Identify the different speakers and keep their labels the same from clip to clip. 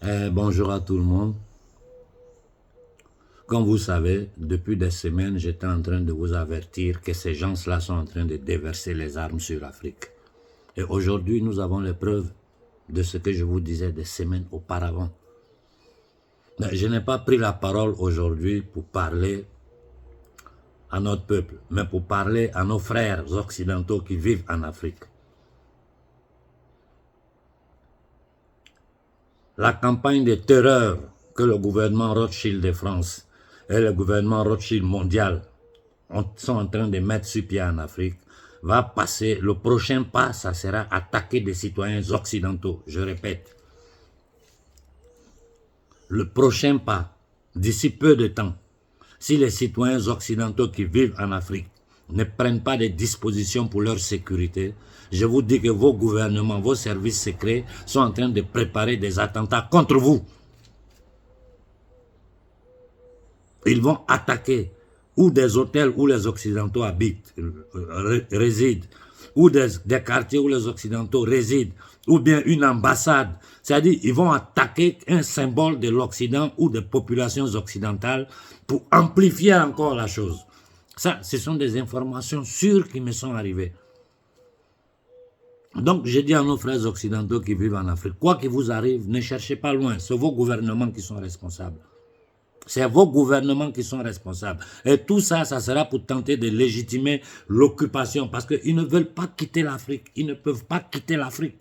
Speaker 1: Bonjour à tout le monde. Comme vous savez, depuis des semaines, j'étais en train de vous avertir que ces gens-là sont en train de déverser les armes sur l'Afrique. Et aujourd'hui, nous avons les preuves de ce que je vous disais des semaines auparavant. Mais je n'ai pas pris la parole aujourd'hui pour parler à notre peuple, mais pour parler à nos frères occidentaux qui vivent en Afrique. La campagne de terreur que le gouvernement Rothschild de France et le gouvernement Rothschild mondial sont en train de mettre sur pied en Afrique va passer. Le prochain pas, ça sera attaquer des citoyens occidentaux. Je répète. Le prochain pas, d'ici peu de temps, si les citoyens occidentaux qui vivent en Afrique ne prennent pas des dispositions pour leur sécurité, je vous dis que vos gouvernements, vos services secrets sont en train de préparer des attentats contre vous. Ils vont attaquer ou des hôtels où les Occidentaux habitent, résident, ou des quartiers où les Occidentaux résident, ou bien une ambassade. C'est-à-dire ils vont attaquer un symbole de l'Occident ou des populations occidentales pour amplifier encore la chose. Ça, ce sont des informations sûres qui me sont arrivées. Donc, je dis à nos frères occidentaux qui vivent en Afrique, quoi qu'il vous arrive, ne cherchez pas loin, c'est vos gouvernements qui sont responsables. C'est vos gouvernements qui sont responsables. Et tout ça, ça sera pour tenter de légitimer l'occupation. Parce qu'ils ne veulent pas quitter l'Afrique. Ils ne peuvent pas quitter l'Afrique.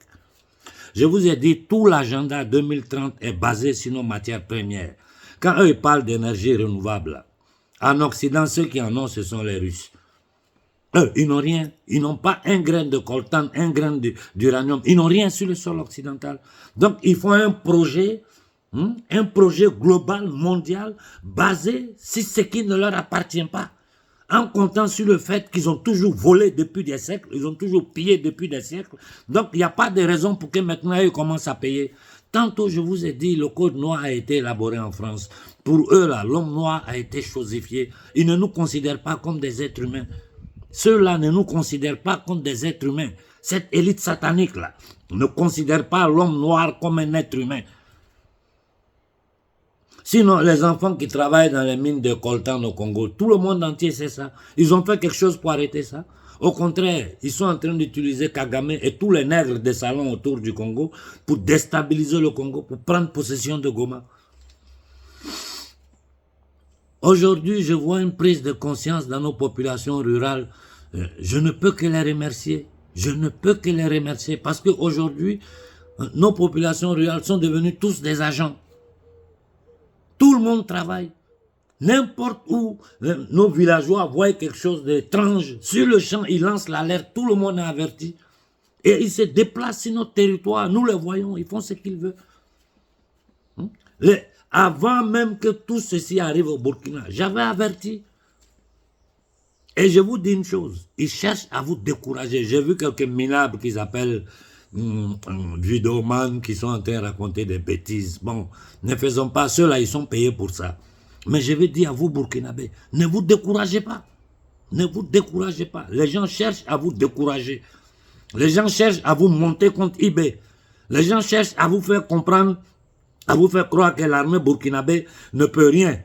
Speaker 1: Je vous ai dit, tout l'agenda 2030 est basé sur nos matières premières. Quand eux, ils parlent d'énergie renouvelable, en Occident, ceux qui en ont, ce sont les Russes. Eux, ils n'ont rien. Ils n'ont pas un grain de coltan, un grain d'uranium. Ils n'ont rien sur le sol occidental. Donc, ils font un projet global, mondial, basé sur ce qui ne leur appartient pas. En comptant sur le fait qu'ils ont toujours volé depuis des siècles, ils ont toujours pillé depuis des siècles. Donc, il n'y a pas de raison pour que maintenant ils commencent à payer. Tantôt, je vous ai dit, le code noir a été élaboré en France. Pour eux, là, l'homme noir a été chosifié. Ils ne nous considèrent pas comme des êtres humains. Ceux-là ne nous considèrent pas comme des êtres humains. Cette élite satanique-là ne considère pas l'homme noir comme un être humain. Sinon, les enfants qui travaillent dans les mines de coltan au Congo, tout le monde entier sait ça. Ils ont fait quelque chose pour arrêter ça. Au contraire, ils sont en train d'utiliser Kagame et tous les nègres des salons autour du Congo pour déstabiliser le Congo, pour prendre possession de Goma. Aujourd'hui, je vois une prise de conscience dans nos populations rurales. Je ne peux que les remercier. Je ne peux que les remercier parce qu'aujourd'hui, nos populations rurales sont devenues tous des agents. Tout le monde travaille. N'importe où nos villageois voient quelque chose d'étrange, sur le champ, ils lancent l'alerte, tout le monde est averti. Et ils se déplacent sur notre territoire, nous les voyons, ils font ce qu'ils veulent. Avant même que tout ceci arrive au Burkina, j'avais averti. Et je vous dis une chose, ils cherchent à vous décourager. J'ai vu quelques minables qu'ils appellent vidéoman qui sont en train de raconter des bêtises. Bon, ne faisons pas, ceux-là, ils sont payés pour ça. Mais je vais dire à vous, Burkinabés, ne vous découragez pas. Ne vous découragez pas. Les gens cherchent à vous décourager. Les gens cherchent à vous monter contre IB. Les gens cherchent à vous faire comprendre, à vous faire croire que l'armée burkinabé ne peut rien.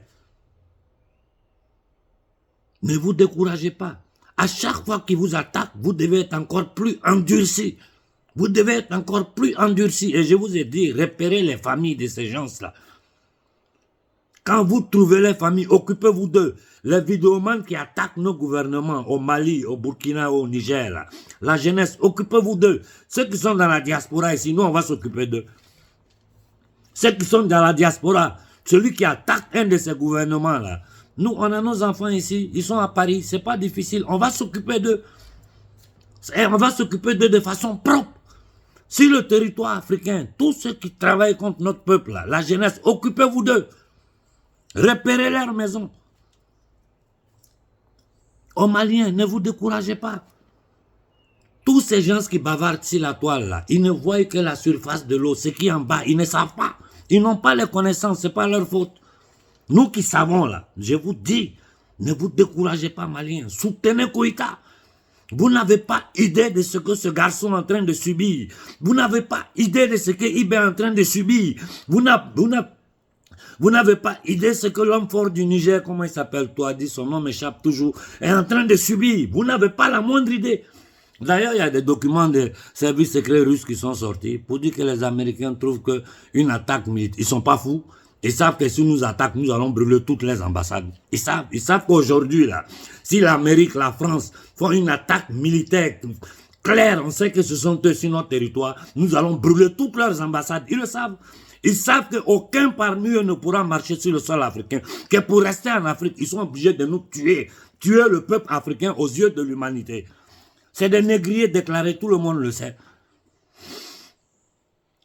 Speaker 1: Ne vous découragez pas. À chaque fois qu'ils vous attaquent, vous devez être encore plus endurcis. Vous devez être encore plus endurcis. Et je vous ai dit, repérez les familles de ces gens-là. Quand vous trouvez les familles, occupez-vous d'eux. Les vidéomans qui attaquent nos gouvernements au Mali, au Burkina, au Niger, là, la jeunesse, occupez-vous d'eux. Ceux qui sont dans la diaspora ici, nous, on va s'occuper d'eux. Ceux qui sont dans la diaspora, celui qui attaque un de ces gouvernements-là, nous, on a nos enfants ici, ils sont à Paris, c'est pas difficile, on va s'occuper d'eux. On va s'occuper d'eux de façon propre. Sur le territoire africain, tous ceux qui travaillent contre notre peuple, là, la jeunesse, occupez-vous d'eux. Repérez leur maison. Aux Maliens, ne vous découragez pas. Tous ces gens qui bavardent sur la toile, là, ils ne voient que la surface de l'eau, ce qui est en bas, ils ne savent pas. Ils n'ont pas les connaissances, ce n'est pas leur faute. Nous qui savons, là, je vous dis, ne vous découragez pas, Maliens. Soutenez Koïta. Vous n'avez pas idée de ce que ce garçon est en train de subir. Vous n'avez pas idée de ce que Ibe est en train de subir. Vous n'avez pas idée de ce que l'homme fort du Niger, comment il s'appelle, toi, dit son nom m'échappe toujours, est en train de subir. Vous n'avez pas la moindre idée. D'ailleurs, il y a des documents des services secrets russes qui sont sortis pour dire que les Américains trouvent qu'une attaque militaire, ils ne sont pas fous. Ils savent que si nous attaquons, nous allons brûler toutes les ambassades. Ils savent qu'aujourd'hui, là, si l'Amérique, la France font une attaque militaire claire, on sait que ce sont eux sur notre territoire, nous allons brûler toutes leurs ambassades. Ils le savent. Ils savent qu'aucun parmi eux ne pourra marcher sur le sol africain. Que pour rester en Afrique, ils sont obligés de nous tuer. Tuer le peuple africain aux yeux de l'humanité. C'est des négriers déclarés, tout le monde le sait.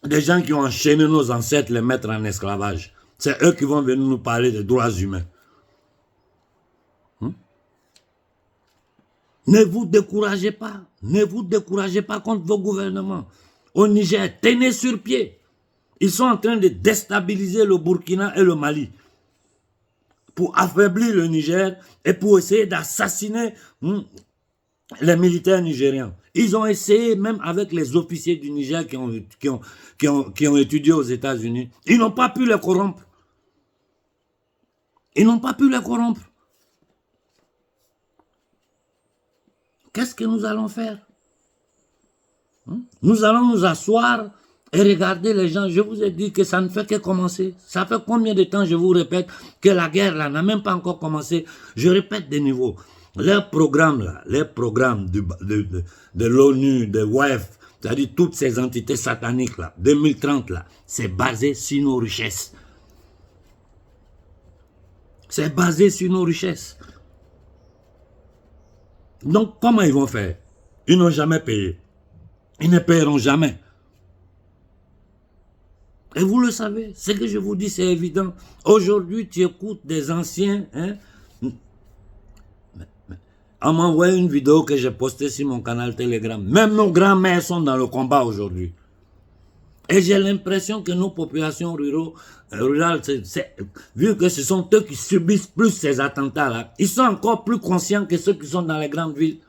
Speaker 1: Des gens qui ont enchaîné nos ancêtres, les mettre en esclavage. C'est eux qui vont venir nous parler des droits humains. Ne vous découragez pas. Ne vous découragez pas contre vos gouvernements. Au Niger, tenez sur pied. Ils sont en train de déstabiliser le Burkina et le Mali pour affaiblir le Niger et pour essayer d'assassiner les militaires nigériens. Ils ont essayé, même avec les officiers du Niger qui ont étudié aux États-Unis, ils n'ont pas pu les corrompre. Ils n'ont pas pu les corrompre. Qu'est-ce que nous allons faire? Nous allons nous asseoir et regarder les gens. Je vous ai dit que ça ne fait que commencer. Ça fait combien de temps, je vous répète, que la guerre là n'a même pas encore commencé. Je répète de nouveau. Les programmes là, les programmes de l'ONU, de WEF, c'est-à-dire toutes ces entités sataniques là, 2030 là, c'est basé sur nos richesses. C'est basé sur nos richesses. Donc, comment ils vont faire? Ils n'ont jamais payé. Ils ne paieront jamais. Et vous le savez, ce que je vous dis, c'est évident. Aujourd'hui, tu écoutes des anciens. Hein? On m'a envoyé une vidéo que j'ai postée sur mon canal Telegram. Même nos grands-mères sont dans le combat aujourd'hui. Et j'ai l'impression que nos populations rurales, vu que ce sont eux qui subissent plus ces attentats-là, ils sont encore plus conscients que ceux qui sont dans les grandes villes.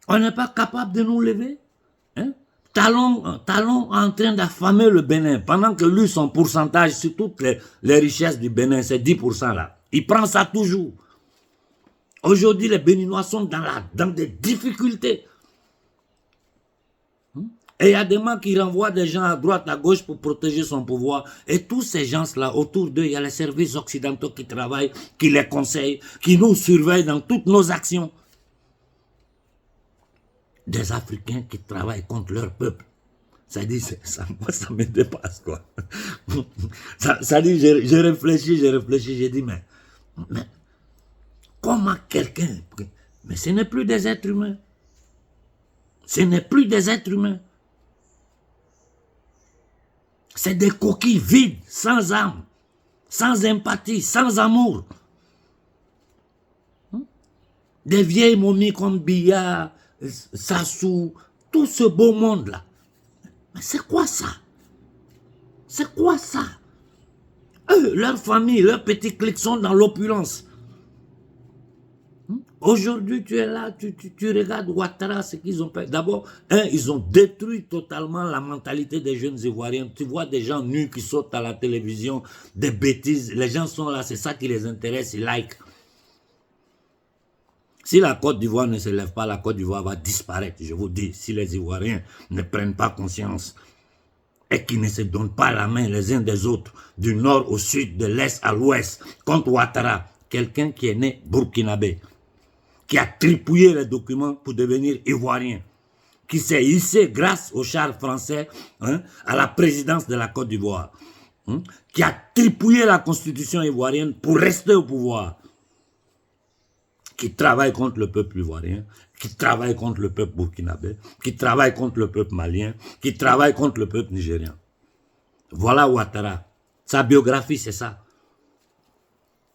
Speaker 1: On n'est pas capable de nous lever. Hein? Talon en train d'affamer le Bénin, pendant que lui, son pourcentage sur toutes les richesses du Bénin, c'est 10% là. Il prend ça toujours. Aujourd'hui, les Béninois sont dans des difficultés. Et il y a des gens qui renvoient des gens à droite, à gauche pour protéger son pouvoir. Et tous ces gens-là, autour d'eux, il y a les services occidentaux qui travaillent, qui les conseillent, qui nous surveillent dans toutes nos actions. Des Africains qui travaillent contre leur peuple. Ça dit, moi, ça me dépasse, quoi. Ça dit, j'ai réfléchi, j'ai dit, mais comment quelqu'un... Mais ce n'est plus des êtres humains. Ce n'est plus des êtres humains. C'est des coquilles vides, sans âme, sans empathie, sans amour. Des vieilles momies comme Biya, Sassou, tout ce beau monde-là. Mais c'est quoi ça? C'est quoi ça? Eux, leur famille, leurs petits clics sont dans l'opulence. Aujourd'hui, tu es là, tu regardes Ouattara, ce qu'ils ont fait. D'abord, ils ont détruit totalement la mentalité des jeunes Ivoiriens. Tu vois des gens nus qui sautent à la télévision, des bêtises. Les gens sont là, c'est ça qui les intéresse, ils like. Si la Côte d'Ivoire ne se lève pas, la Côte d'Ivoire va disparaître, je vous dis, si les Ivoiriens ne prennent pas conscience et qu'ils ne se donnent pas la main les uns des autres, du nord au sud, de l'est à l'ouest, contre Ouattara, quelqu'un qui est né burkinabé, qui a tripouillé les documents pour devenir ivoirien, qui s'est hissé grâce au char français à la présidence de la Côte d'Ivoire, qui a tripouillé la constitution ivoirienne pour rester au pouvoir, qui travaille contre le peuple ivoirien, qui travaille contre le peuple burkinabé, qui travaille contre le peuple malien, qui travaille contre le peuple nigérien. Voilà Ouattara. Sa biographie, c'est ça.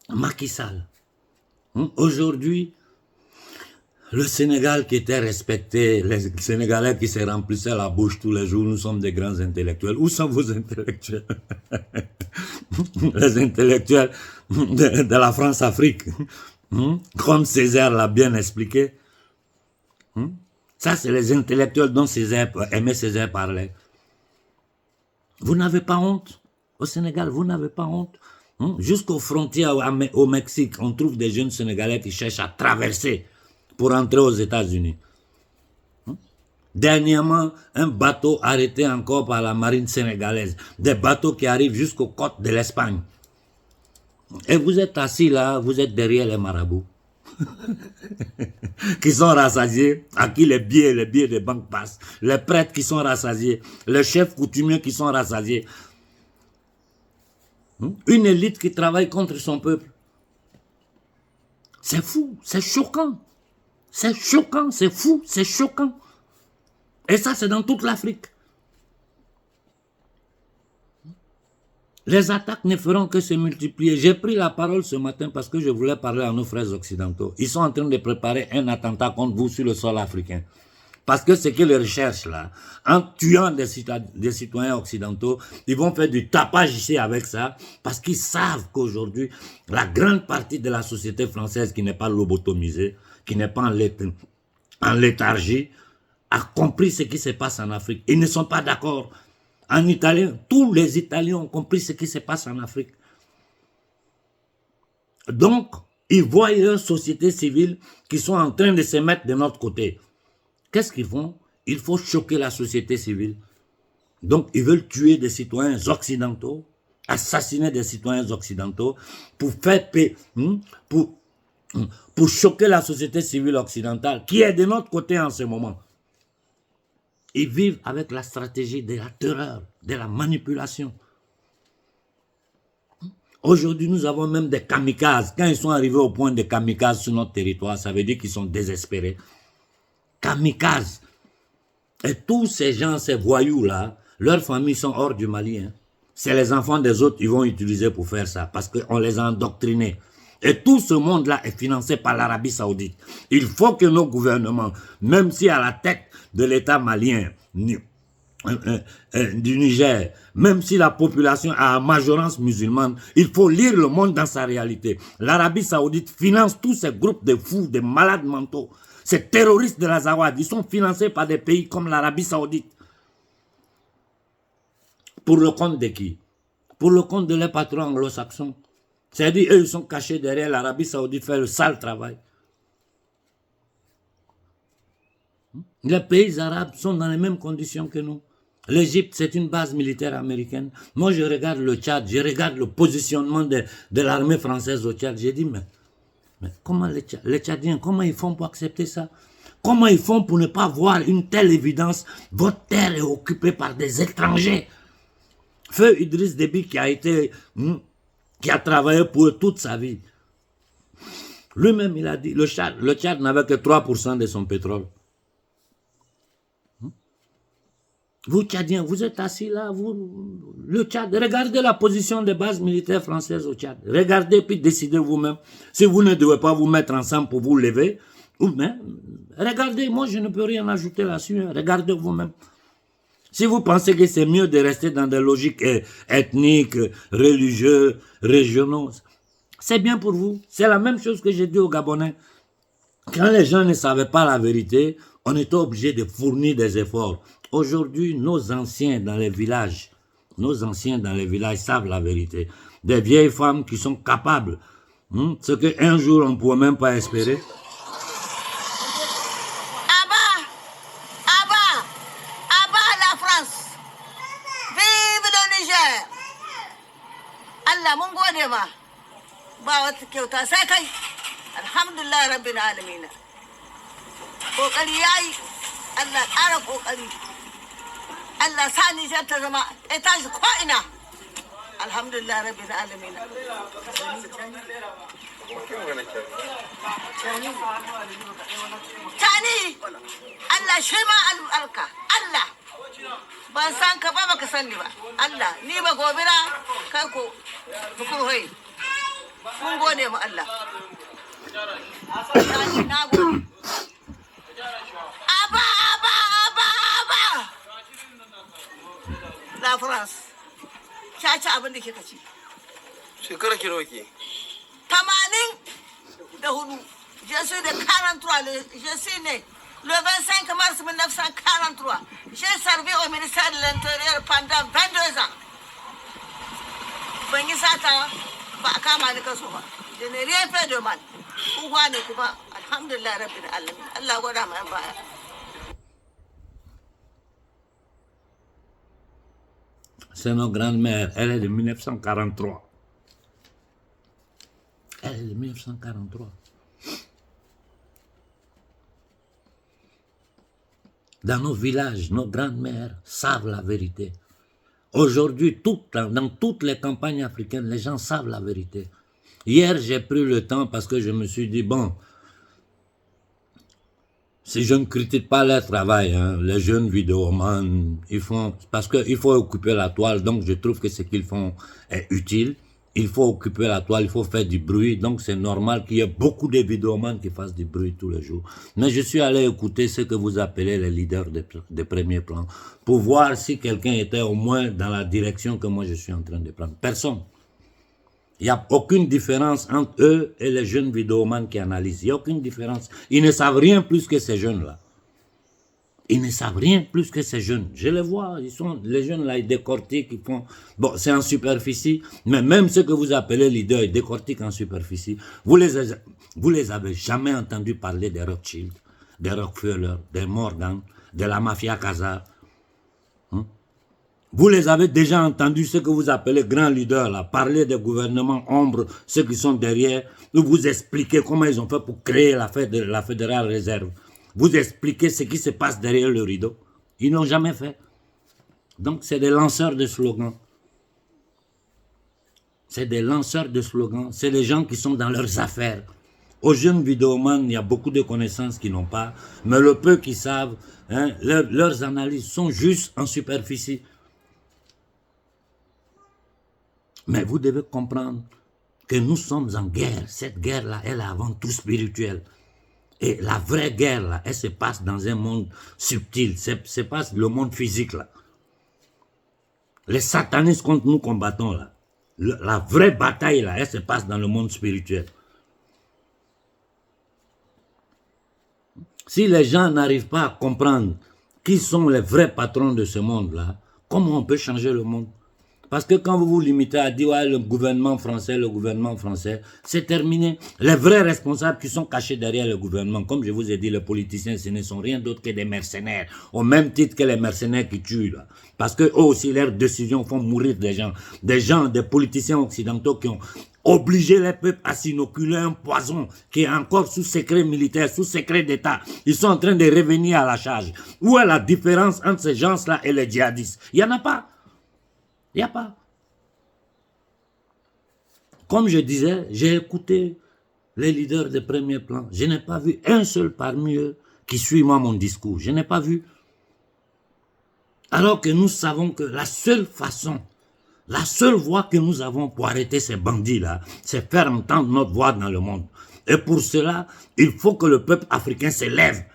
Speaker 1: Macky Sall. Aujourd'hui, le Sénégal qui était respecté, les Sénégalais qui se remplissaient la bouche tous les jours, nous sommes des grands intellectuels. Où sont vos intellectuels? Les intellectuels de la France-Afrique. Comme Césaire l'a bien expliqué. Ça, c'est les intellectuels dont Aimé Césaire parlait. Vous n'avez pas honte. Au Sénégal, vous n'avez pas honte. Jusqu'aux frontières au Mexique, on trouve des jeunes Sénégalais qui cherchent à traverser pour entrer aux États-Unis. Dernièrement, un bateau arrêté encore par la marine sénégalaise. Des bateaux qui arrivent jusqu'aux côtes de l'Espagne. Et vous êtes assis là, vous êtes derrière les marabouts. Qui sont rassasiés, à qui les billets des banques passent. Les prêtres qui sont rassasiés. Les chefs coutumiers qui sont rassasiés. Une élite qui travaille contre son peuple. C'est fou, c'est choquant. C'est choquant, c'est fou, c'est choquant. Et ça, c'est dans toute l'Afrique. Les attaques ne feront que se multiplier. J'ai pris la parole ce matin parce que je voulais parler à nos frères occidentaux. Ils sont en train de préparer un attentat contre vous sur le sol africain. Parce que ce qu'ils recherchent là, en tuant des citoyens occidentaux, ils vont faire du tapage ici avec ça, parce qu'ils savent qu'aujourd'hui, la grande partie de la société française qui n'est pas lobotomisée, qui n'est pas en léthargie, a compris ce qui se passe en Afrique. Ils ne sont pas d'accord. En italien, tous les Italiens ont compris ce qui se passe en Afrique. Donc, ils voient une société civile qui sont en train de se mettre de notre côté. Qu'est-ce qu'ils font? Il faut choquer la société civile. Donc, ils veulent tuer des citoyens occidentaux, assassiner des citoyens occidentaux pour faire paix, pour choquer la société civile occidentale qui est de notre côté en ce moment. Ils vivent avec la stratégie de la terreur, de la manipulation. Aujourd'hui, nous avons même des kamikazes. Quand ils sont arrivés au point de kamikazes sur notre territoire, ça veut dire qu'ils sont désespérés. Kamikazes. Et tous ces gens, ces voyous-là, leurs familles sont hors du Mali. Hein. C'est les enfants des autres qu'ils vont utiliser pour faire ça, parce qu'on les a endoctrinés. Et tout ce monde-là est financé par l'Arabie Saoudite. Il faut que nos gouvernements, même si à la tête de l'État malien, du Niger, même si la population a une majorité musulmane, il faut lire le monde dans sa réalité. L'Arabie Saoudite finance tous ces groupes de fous, de malades mentaux. Ces terroristes de l'Azawad, ils sont financés par des pays comme l'Arabie Saoudite. Pour le compte de qui? Pour le compte de leurs patrons anglo-saxons. C'est-à-dire, eux, ils sont cachés derrière l'Arabie Saoudite, faire le sale travail. Les pays arabes sont dans les mêmes conditions que nous. L'Égypte, c'est une base militaire américaine. Moi, je regarde le Tchad, je regarde le positionnement de l'armée française au Tchad. J'ai dit, mais comment les Tchadiens, comment ils font pour accepter ça? Comment ils font pour ne pas voir une telle évidence? Votre terre est occupée par des étrangers. Feu Idriss Déby qui a travaillé pour eux toute sa vie. Lui-même, il a dit, le Tchad n'avait que 3% de son pétrole. Vous, Tchadiens, vous êtes assis là, le Tchad, regardez la position des bases militaires françaises au Tchad. Regardez puis décidez vous-même. Si vous ne devez pas vous mettre ensemble pour vous lever, ou même, regardez, moi je ne peux rien ajouter là-dessus, regardez vous-même. Si vous pensez que c'est mieux de rester dans des logiques ethniques, religieuses, régionaux, c'est bien pour vous. C'est la même chose que j'ai dit aux Gabonais. Quand les gens ne savaient pas la vérité, on était obligé de fournir des efforts. Aujourd'hui, nos anciens dans les villages savent la vérité. Des vieilles femmes qui sont capables, ce qu'un jour on ne pouvait même pas espérer.
Speaker 2: La France. Vive le Niger. Allah mun gode ma. Ba wata kyauta sai kai. Alhamdulillah rabbil alamin. Kokari yayi. Allah ƙara kokari. Allah sa Niger ta zama tashi ko ina. Alhamdulillah rabbil alamin. Tani Allah shi ma albarka. Allah ban san ka ba baka sani ba. Allah ni ba gobira kai ko bukurhoi. Mun gode mu Allah. Na gode. Aba. La France. Ci abin da kika ci.
Speaker 3: Shekara ki nawa ke?
Speaker 2: 80. Je suis de 43, je suis né le 25 mars 1943. J'ai servi au ministère de l'Intérieur pendant 22 ans. Je n'ai rien fait de mal. Alhamdulillah Rabbil Alamin. Allah wada ma baya.
Speaker 1: C'est notre grand-mère, elle est de 1943. Elle est de 1943. Dans nos villages, nos grandes-mères savent la vérité. Aujourd'hui, dans toutes les campagnes africaines, les gens savent la vérité. Hier, j'ai pris le temps parce que je me suis dit, bon, si je ne critique pas leur travail, hein, les jeunes vidéomans, ils font, parce qu'il faut occuper la toile, donc je trouve que ce qu'ils font est utile. Il faut occuper la toile, il faut faire du bruit, donc c'est normal qu'il y ait beaucoup de vidéomans qui fassent du bruit tous les jours. Mais je suis allé écouter ce que vous appelez les leaders de premier plan, pour voir si quelqu'un était au moins dans la direction que moi je suis en train de prendre. Personne. Il n'y a aucune différence entre eux et les jeunes vidéomans qui analysent. Il n'y a aucune différence. Ils ne savent rien plus que ces jeunes-là. Ils ne savent rien plus que ces jeunes. Je les vois, les jeunes là, ils décortiquent, ils font... Bon, c'est en superficie, mais même ceux que vous appelez leaders, ils décortiquent en superficie. Vous les avez jamais entendus parler des Rothschild, des Rockefeller, des Morgan, de la mafia Khazar. Vous les avez déjà entendus, ceux que vous appelez grands leaders, là, parler des gouvernements ombres, ceux qui sont derrière, vous expliquer comment ils ont fait pour créer la Fédérale Réserve. Vous expliquez ce qui se passe derrière le rideau. Ils n'ont jamais fait. Donc, c'est des lanceurs de slogans. C'est des lanceurs de slogans. C'est les gens qui sont dans leurs affaires. Aux jeunes vidéomans, il y a beaucoup de connaissances qu'ils n'ont pas. Mais le peu qu'ils savent, hein, leurs analyses sont juste en superficie. Mais vous devez comprendre que nous sommes en guerre. Cette guerre-là, elle est avant tout spirituelle. Et la vraie guerre, là, elle se passe dans un monde subtil. Se passe le monde physique, là. Les satanistes contre nous combattons, là. La vraie bataille, là, elle se passe dans le monde spirituel. Si les gens n'arrivent pas à comprendre qui sont les vrais patrons de ce monde-là, comment on peut changer le monde? Parce que quand vous vous limitez à dire ouais, le gouvernement français, c'est terminé. Les vrais responsables qui sont cachés derrière le gouvernement, comme je vous ai dit, les politiciens, ce ne sont rien d'autre que des mercenaires, au même titre que les mercenaires qui tuent. Là. Parce que eux aussi, leurs décisions font mourir des gens, des politiciens occidentaux qui ont obligé les peuples à s'inoculer un poison qui est encore sous secret militaire, sous secret d'État. Ils sont en train de revenir à la charge. Où est la différence entre ces gens-là et les djihadistes? Il n'y en a pas. Il n'y a pas. Comme je disais, j'ai écouté les leaders de premier plan. Je n'ai pas vu un seul parmi eux qui suit moi mon discours. Je n'ai pas vu. Alors que nous savons que la seule façon, la seule voie que nous avons pour arrêter ces bandits-là, c'est faire entendre notre voix dans le monde. Et pour cela, il faut que le peuple africain se lève.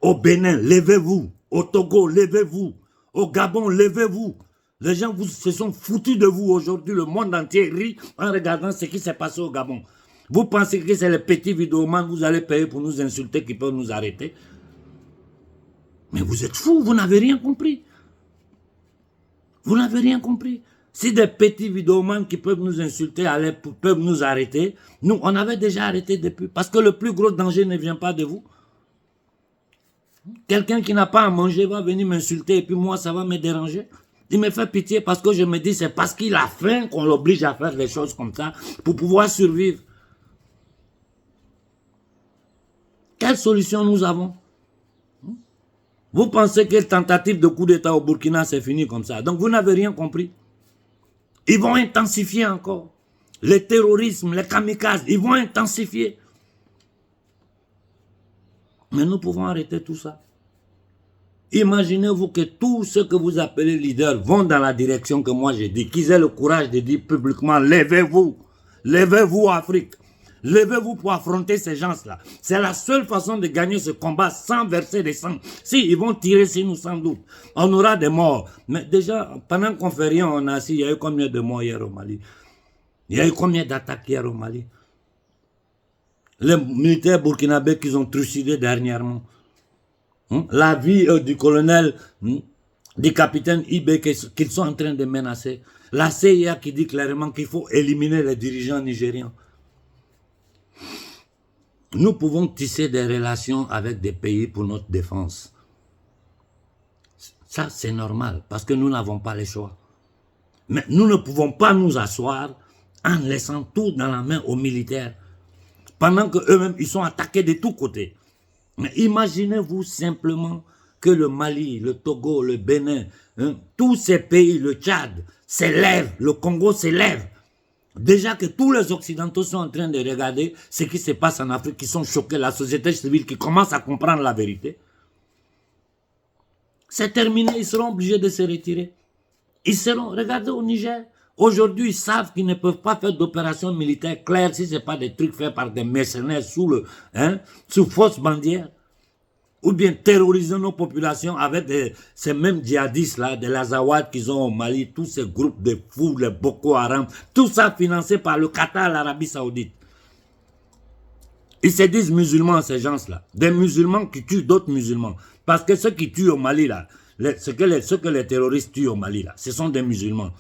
Speaker 1: Au Bénin, levez-vous. Au Togo, levez-vous. Au Gabon, levez-vous. Les gens se sont foutus de vous aujourd'hui. Le monde entier rit en regardant ce qui s'est passé au Gabon. Vous pensez que c'est les petits vidéomans que vous allez payer pour nous insulter qui peuvent nous arrêter? Mais vous êtes fous, vous n'avez rien compris. Vous n'avez rien compris. Si des petits vidéomans qui peuvent nous insulter peuvent nous arrêter, nous, on avait déjà arrêté depuis. Parce que le plus gros danger ne vient pas de vous. Quelqu'un qui n'a pas à manger va venir m'insulter et puis moi, ça va me déranger. Il me fait pitié parce que je me dis c'est parce qu'il a faim qu'on l'oblige à faire des choses comme ça pour pouvoir survivre. Quelle solution nous avons? Vous pensez que la tentative de coup d'État au Burkina c'est fini comme ça? Donc vous n'avez rien compris. Ils vont intensifier encore. Le terrorisme, les kamikazes, ils vont intensifier. Mais nous pouvons arrêter tout ça. Imaginez-vous que tous ceux que vous appelez leaders vont dans la direction que moi j'ai dit, qu'ils aient le courage de dire publiquement, levez-vous, levez-vous Afrique, levez-vous pour affronter ces gens-là. C'est la seule façon de gagner ce combat sans verser des sang. Si, ils vont tirer sur nous sans doute, on aura des morts. Mais déjà, pendant qu'on fait rien, on a assis, il y a eu combien de morts hier au Mali? Il y a eu combien d'attaques hier au Mali? Les militaires burkinabés qu'ils ont trucidés dernièrement. La vie du colonel, du capitaine IB qu'ils sont en train de menacer. La CIA qui dit clairement qu'il faut éliminer les dirigeants nigérians. Nous pouvons tisser des relations avec des pays pour notre défense. Ça, c'est normal, parce que nous n'avons pas le choix. Mais nous ne pouvons pas nous asseoir en laissant tout dans la main aux militaires, pendant qu'eux-mêmes, ils sont attaqués de tous côtés. Mais imaginez-vous simplement que le Mali, le Togo, le Bénin, tous ces pays, le Tchad, s'élèvent, le Congo s'élève. Déjà que tous les Occidentaux sont en train de regarder ce qui se passe en Afrique, qui sont choqués, la société civile qui commence à comprendre la vérité. C'est terminé, ils seront obligés de se retirer. Ils seront, regardez au Niger, aujourd'hui ils savent qu'ils ne peuvent pas faire d'opérations militaires claires si ce n'est pas des trucs faits par des mercenaires sous fausse bandière. Ou bien terroriser nos populations avec ces mêmes djihadistes-là, des Lazawad qu'ils ont au Mali, tous ces groupes de fous, les Boko Haram, tout ça financé par le Qatar, l'Arabie Saoudite. Ils se disent musulmans, ces gens-là. Des musulmans qui tuent d'autres musulmans. Parce que ceux qui tuent au Mali, là, ce que les terroristes tuent au Mali, là, ce sont des musulmans.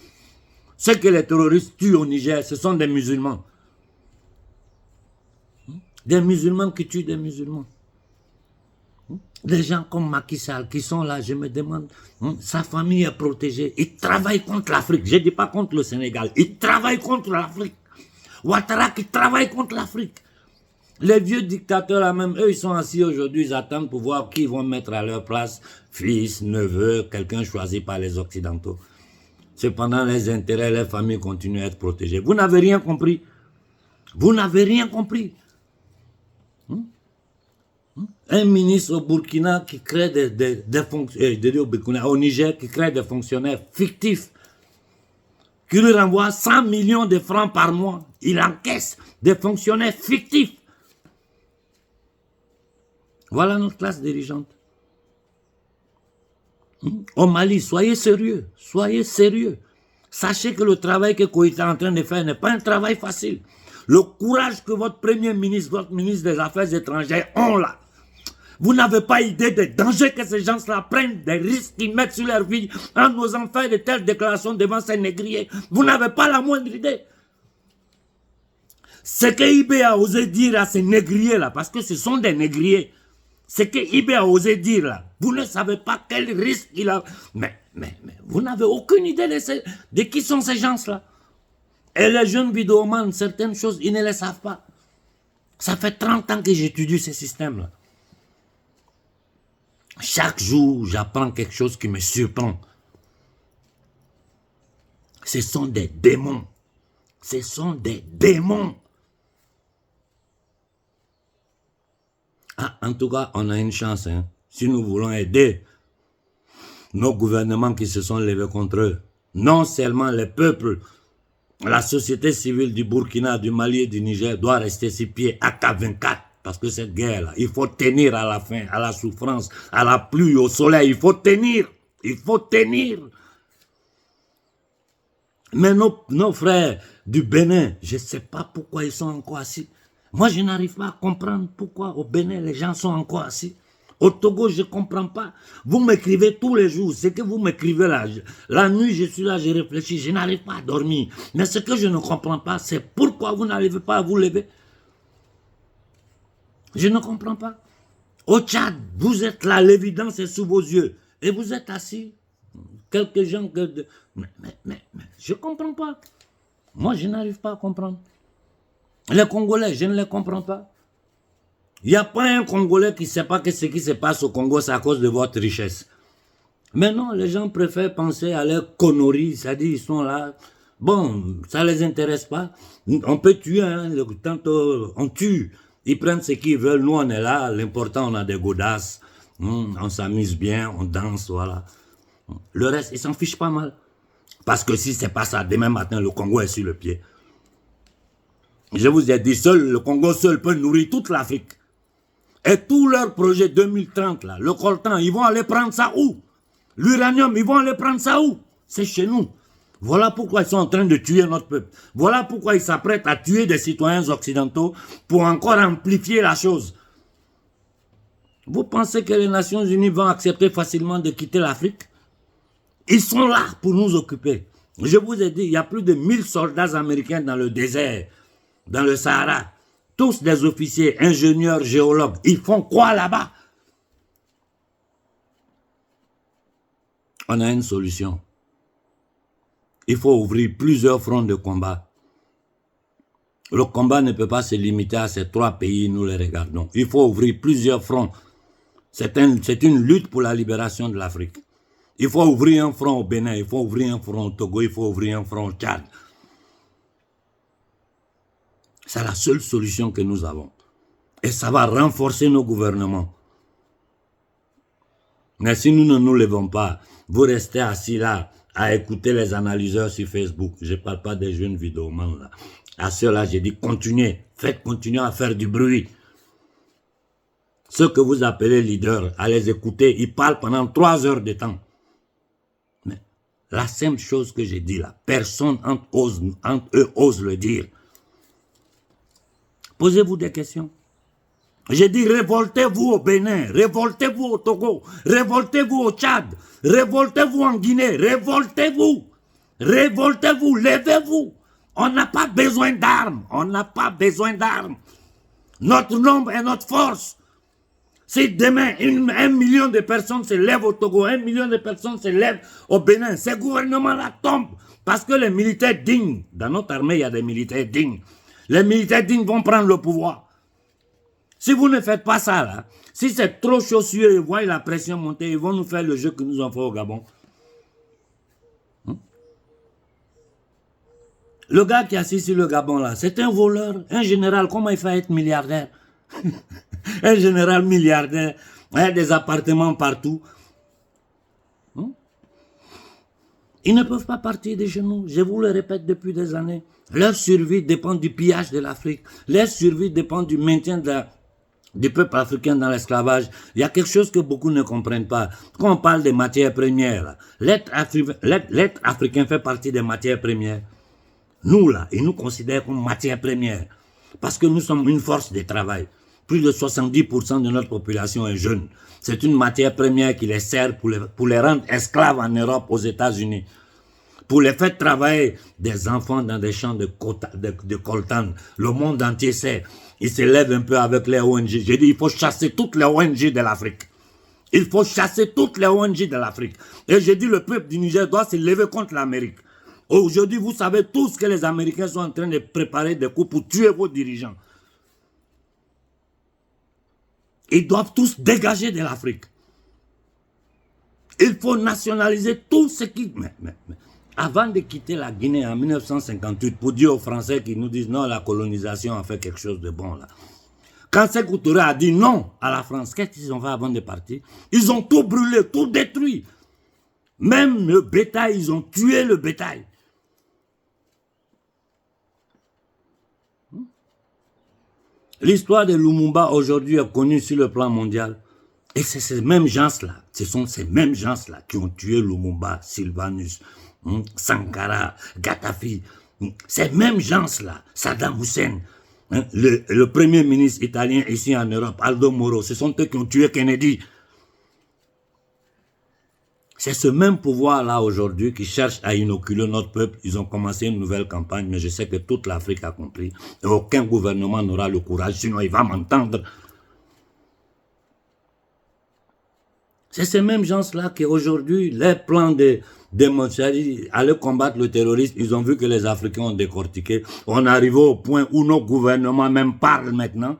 Speaker 1: Ceux que les terroristes tuent au Niger, ce sont des musulmans. Des musulmans qui tuent des musulmans. Des gens comme Macky Sall qui sont là, je me demande, sa famille est protégée. Il travaille contre l'Afrique. Je ne dis pas contre le Sénégal. Il travaille contre l'Afrique. Ouattara qui travaille contre l'Afrique. Les vieux dictateurs là même, eux ils sont assis aujourd'hui, ils attendent pour voir qui ils vont mettre à leur place, fils, neveu, quelqu'un choisi par les Occidentaux. Cependant, les intérêts, les familles continuent à être protégées. Vous n'avez rien compris. Vous n'avez rien compris. Un ministre au Burkina qui crée des fonctionnaires, au Niger, qui crée des fonctionnaires fictifs, qui lui renvoie 100 millions de francs par mois. Il encaisse des fonctionnaires fictifs. Voilà notre classe dirigeante. Au Mali, soyez sérieux. Soyez sérieux. Sachez que le travail que Koïta est en train de faire n'est pas un travail facile. Le courage que votre premier ministre, votre ministre des Affaires étrangères ont là. Vous n'avez pas idée des dangers que ces gens-là prennent, des risques qu'ils mettent sur leur vie en osant faire de telles déclarations devant ces négriers. Vous n'avez pas la moindre idée. Ce que IB a osé dire à ces négriers-là, parce que ce sont des négriers, ce que IB a osé dire là, vous ne savez pas quel risque il a. Mais vous n'avez aucune idée de qui sont ces gens-là. Et les jeunes vidéomans, certaines choses, ils ne les savent pas. Ça fait 30 ans que j'étudie ce système-là. Chaque jour, j'apprends quelque chose qui me surprend. Ce sont des démons. Ce sont des démons. Ah, en tout cas, on a une chance. Hein. Si nous voulons aider nos gouvernements qui se sont levés contre eux, non seulement les peuples, la société civile du Burkina, du Mali et du Niger doit rester sur pied à K24. Parce que cette guerre-là, il faut tenir à la faim, à la souffrance, à la pluie, au soleil. Il faut tenir. Il faut tenir. Mais nos frères du Bénin, je ne sais pas pourquoi ils sont encore assis. Moi, je n'arrive pas à comprendre pourquoi au Bénin, les gens sont encore assis. Au Togo, je ne comprends pas. Vous m'écrivez tous les jours. Ce que vous m'écrivez là, la nuit, je suis là, je réfléchis, je n'arrive pas à dormir. Mais ce que je ne comprends pas, c'est pourquoi vous n'arrivez pas à vous lever. Je ne comprends pas. Au Tchad, vous êtes là, l'évidence est sous vos yeux. Et vous êtes assis. Quelques gens que... Mais je ne comprends pas. Moi, je n'arrive pas à comprendre. Les Congolais, je ne les comprends pas. Il n'y a pas un Congolais qui ne sait pas que ce qui se passe au Congo, c'est à cause de votre richesse. Mais non, les gens préfèrent penser à leurs conneries, c'est-à-dire ils sont là. Bon, ça ne les intéresse pas. On peut tuer, hein, tantôt on tue. Ils prennent ce qu'ils veulent, nous on est là, l'important on a des godasses, on s'amuse bien, on danse, voilà. Le reste, ils s'en fichent pas mal. Parce que si c'est pas ça, demain matin, le Congo est sur le pied. Je vous ai dit, le Congo seul peut nourrir toute l'Afrique. Et tous leurs projets 2030, là, le coltan, ils vont aller prendre ça où? L'uranium, ils vont aller prendre ça où? C'est chez nous. Voilà pourquoi ils sont en train de tuer notre peuple. Voilà pourquoi ils s'apprêtent à tuer des citoyens occidentaux pour encore amplifier la chose. Vous pensez que les Nations Unies vont accepter facilement de quitter l'Afrique? Ils sont là pour nous occuper. Je vous ai dit, il y a plus de 1000 soldats américains dans le désert, dans le Sahara. Tous des officiers, ingénieurs, géologues. Ils font quoi là-bas? On a une solution. Il faut ouvrir plusieurs fronts de combat. Le combat ne peut pas se limiter à ces 3 pays, nous les regardons. Il faut ouvrir plusieurs fronts. C'est une lutte pour la libération de l'Afrique. Il faut ouvrir un front au Bénin, il faut ouvrir un front au Togo, il faut ouvrir un front au Tchad. C'est la seule solution que nous avons. Et ça va renforcer nos gouvernements. Mais si nous ne nous levons pas, vous restez assis là à écouter les analyseurs sur Facebook. Je ne parle pas des jeunes vidéomans là. À ceux-là, j'ai dit continuez, faites continuer à faire du bruit. Ceux que vous appelez leaders, à les écouter, ils parlent pendant 3 heures de temps. Mais la simple chose que j'ai dit là, personne entre eux ose le dire. Posez-vous des questions. J'ai dit révoltez-vous au Bénin, révoltez-vous au Togo, révoltez-vous au Tchad, révoltez-vous en Guinée, révoltez-vous, révoltez-vous, levez-vous. On n'a pas besoin d'armes, on n'a pas besoin d'armes. Notre nombre est notre force. Si demain, 1 million de personnes se lèvent au Togo, 1 million de personnes se lèvent au Bénin, ces gouvernements-là tombent. Parce que les militaires dignes, dans notre armée, il y a des militaires dignes. Les militaires dignes vont prendre le pouvoir. Si vous ne faites pas ça, là, si c'est trop chaud sur eux, ils voient la pression monter, ils vont nous faire le jeu que nous avons fait au Gabon. Le gars qui est assis sur le Gabon, là, c'est un voleur, un général. Comment il fait être milliardaire? Un général milliardaire, des appartements partout. Ils ne peuvent pas partir de chez nous. Je vous le répète depuis des années. Leur survie dépend du pillage de l'Afrique. Leur survie dépend du maintien du peuple africain dans l'esclavage. Il y a quelque chose que beaucoup ne comprennent pas. Quand on parle des matières premières, l'être africain fait partie des matières premières. Nous, là, ils nous considèrent comme matières premières. Parce que nous sommes une force de travail. Plus de 70% de notre population est jeune. C'est une matière première qui les sert pour les rendre esclaves en Europe, aux États-Unis. Pour les faire travailler des enfants dans des champs de coltan. Le monde entier sait. Ils se lèvent un peu avec les ONG. J'ai dit, il faut chasser toutes les ONG de l'Afrique. Il faut chasser toutes les ONG de l'Afrique. Et j'ai dit, le peuple du Niger doit se lever contre l'Amérique. Aujourd'hui, vous savez tous que les Américains sont en train de préparer des coups pour tuer vos dirigeants. Ils doivent tous dégager de l'Afrique. Il faut nationaliser tout ce qui... Mais, avant de quitter la Guinée en 1958, pour dire aux Français qui nous disent non, la colonisation a fait quelque chose de bon là. Quand Sékou Touré a dit non à la France, qu'est-ce qu'ils ont fait avant de partir? Ils ont tout brûlé, tout détruit. Même le bétail, ils ont tué le bétail. L'histoire de Lumumba aujourd'hui est connue sur le plan mondial. Et c'est ces mêmes gens-là, ce sont ces mêmes gens-là qui ont tué Lumumba, Sylvanus, Sankara, Gaddafi. Ces mêmes gens-là, Saddam Hussein, le premier ministre italien ici en Europe, Aldo Moro, ce sont eux qui ont tué Kennedy. C'est ce même pouvoir-là aujourd'hui qui cherche à inoculer notre peuple. Ils ont commencé une nouvelle campagne, mais je sais que toute l'Afrique a compris. Et aucun gouvernement n'aura le courage, sinon il va m'entendre. C'est ces mêmes gens-là qui aujourd'hui, les plans aller combattre le terrorisme, ils ont vu que les Africains ont décortiqué. On est arrivé au point où nos gouvernements même parlent maintenant.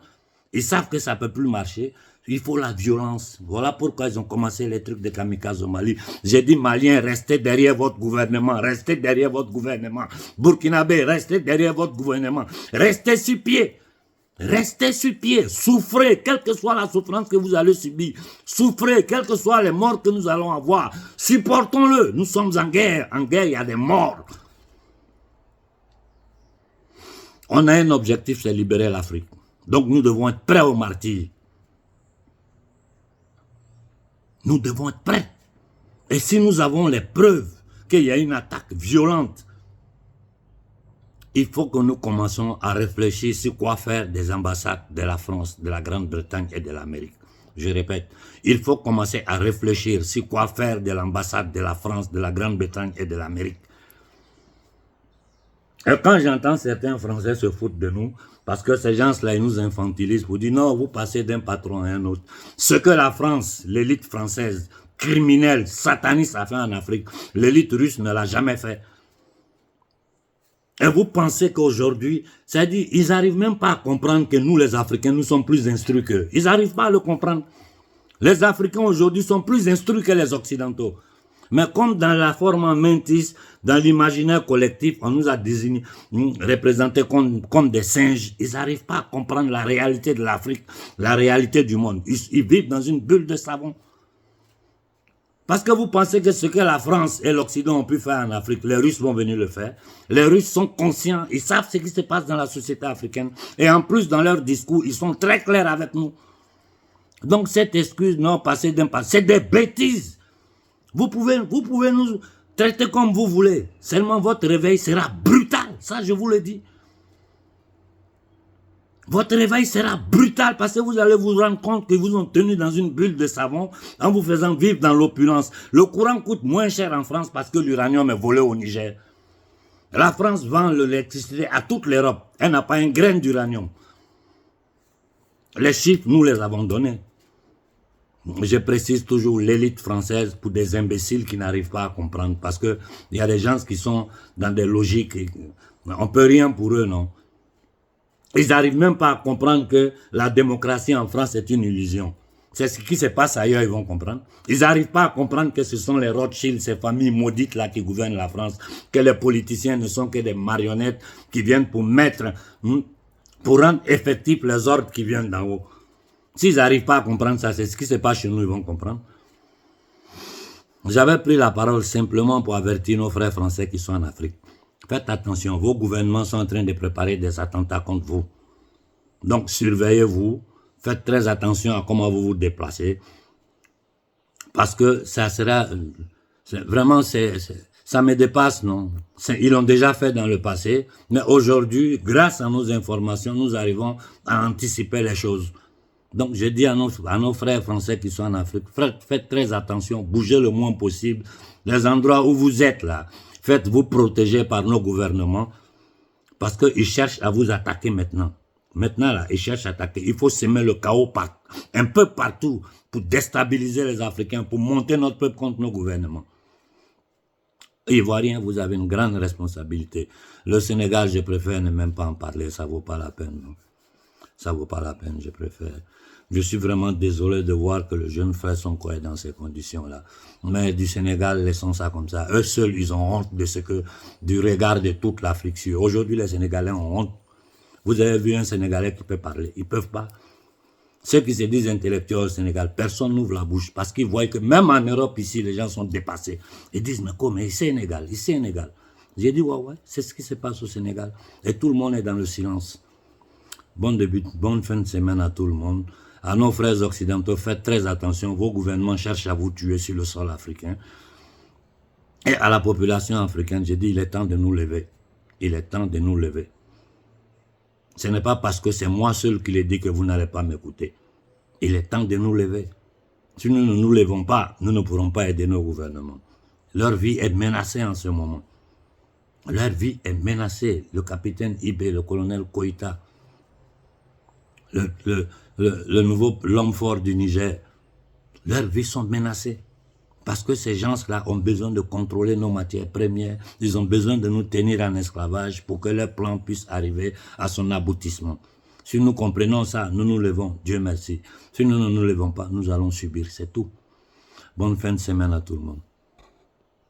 Speaker 1: Ils savent que ça ne peut plus marcher. Il faut la violence. Voilà pourquoi ils ont commencé les trucs de kamikaze au Mali. J'ai dit, Maliens, restez derrière votre gouvernement. Restez derrière votre gouvernement. Burkinabé, restez derrière votre gouvernement. Restez sur pied. Restez sur pied. Souffrez, quelle que soit la souffrance que vous allez subir. Souffrez, quelles que soient les morts que nous allons avoir. Supportons-le. Nous sommes en guerre. En guerre, il y a des morts. On a un objectif, c'est libérer l'Afrique. Donc nous devons être prêts au martyre. Nous devons être prêts. Et si nous avons les preuves qu'il y a une attaque violente. Il faut que nous commençons à réfléchir sur quoi faire des ambassades de la France, de la Grande-Bretagne et de l'Amérique. Je répète, il faut commencer à réfléchir sur quoi faire de l'ambassade de la France, de la Grande-Bretagne et de l'Amérique. Et quand j'entends certains Français se foutre de nous, parce que ces gens-là, ils nous infantilisent pour dire non, vous passez d'un patron à un autre. Ce que la France, l'élite française, criminelle, sataniste a fait en Afrique, l'élite russe ne l'a jamais fait. Et vous pensez qu'aujourd'hui, c'est-à-dire, ils n'arrivent même pas à comprendre que nous, les Africains, nous sommes plus instruits qu'eux. Ils n'arrivent pas à le comprendre. Les Africains aujourd'hui sont plus instruits que les Occidentaux. Mais comme dans la forme mentis, dans l'imaginaire collectif, on nous a désignés, représentés comme des singes. Ils n'arrivent pas à comprendre la réalité de l'Afrique, la réalité du monde. Ils vivent dans une bulle de savon. Parce que vous pensez que ce que la France et l'Occident ont pu faire en Afrique, les Russes vont venir le faire. Les Russes sont conscients, ils savent ce qui se passe dans la société africaine. Et en plus, dans leur discours, ils sont très clairs avec nous. Donc cette excuse, non, passer d'un pas, c'est des bêtises. Vous pouvez nous traiter comme vous voulez. Seulement votre réveil sera brutal. Ça, je vous le dis. Votre réveil sera brutal parce que vous allez vous rendre compte qu'ils vous ont tenu dans une bulle de savon en vous faisant vivre dans l'opulence. Le courant coûte moins cher en France parce que l'uranium est volé au Niger. La France vend l'électricité à toute l'Europe. Elle n'a pas un grain d'uranium. Les chiffres, nous les avons donnés. Je précise toujours l'élite française pour des imbéciles qui n'arrivent pas à comprendre parce qu'il y a des gens qui sont dans des logiques. On ne peut rien pour eux, non. Ils n'arrivent même pas à comprendre que la démocratie en France est une illusion. C'est ce qui se passe ailleurs, ils vont comprendre. Ils n'arrivent pas à comprendre que ce sont les Rothschild, ces familles maudites-là qui gouvernent la France, que les politiciens ne sont que des marionnettes qui viennent pour pour rendre effectifs les ordres qui viennent d'en haut. S'ils n'arrivent pas à comprendre ça, c'est ce qui se passe chez nous, ils vont comprendre. J'avais pris la parole simplement pour avertir nos frères français qui sont en Afrique. Faites attention, vos gouvernements sont en train de préparer des attentats contre vous. Donc, surveillez-vous, faites très attention à comment vous vous déplacez. Parce que ça sera... Vraiment, ça me dépasse, non? Ils l'ont déjà fait dans le passé, mais aujourd'hui, grâce à nos informations, nous arrivons à anticiper les choses. Donc, je dis à nos frères français qui sont en Afrique, faites très attention, bougez le moins possible. Les endroits où vous êtes là, faites-vous protéger par nos gouvernements parce qu'ils cherchent à vous attaquer maintenant. Maintenant, là, ils cherchent à attaquer. Il faut semer le chaos un peu partout pour déstabiliser les Africains, pour monter notre peuple contre nos gouvernements. Ivoiriens, vous avez une grande responsabilité. Le Sénégal, je préfère ne même pas en parler, ça ne vaut pas la peine. Non. Ça ne vaut pas la peine, je préfère. Je suis vraiment désolé de voir que le jeune frère Sonko est dans ces conditions-là. Mais du Sénégal, laissons ça comme ça. Eux seuls, ils ont honte du regard de toute l'Afrique. Aujourd'hui, les Sénégalais ont honte. Vous avez vu un Sénégalais qui peut parler. Ils ne peuvent pas. Ceux qui se disent intellectuels au Sénégal, personne n'ouvre la bouche parce qu'ils voient que même en Europe, ici, les gens sont dépassés. Ils disent, mais comment, il Sénégal, il Sénégal. J'ai dit, ouais, c'est ce qui se passe au Sénégal. Et tout le monde est dans le silence. Bonne fin de semaine à tout le monde. À nos frères occidentaux, faites très attention. Vos gouvernements cherchent à vous tuer sur le sol africain. Et à la population africaine, j'ai dit, il est temps de nous lever. Il est temps de nous lever. Ce n'est pas parce que c'est moi seul qui l'ai dit que vous n'allez pas m'écouter. Il est temps de nous lever. Si nous ne nous levons pas, nous ne pourrons pas aider nos gouvernements. Leur vie est menacée en ce moment. Leur vie est menacée. Le capitaine Ibé, le colonel Koïta, l'homme fort du Niger, leurs vies sont menacées. Parce que ces gens-là ont besoin de contrôler nos matières premières. Ils ont besoin de nous tenir en esclavage pour que leur plan puisse arriver à son aboutissement. Si nous comprenons ça, nous nous levons, Dieu merci. Si nous ne nous levons pas, nous allons subir, c'est tout. Bonne fin de semaine à tout le monde.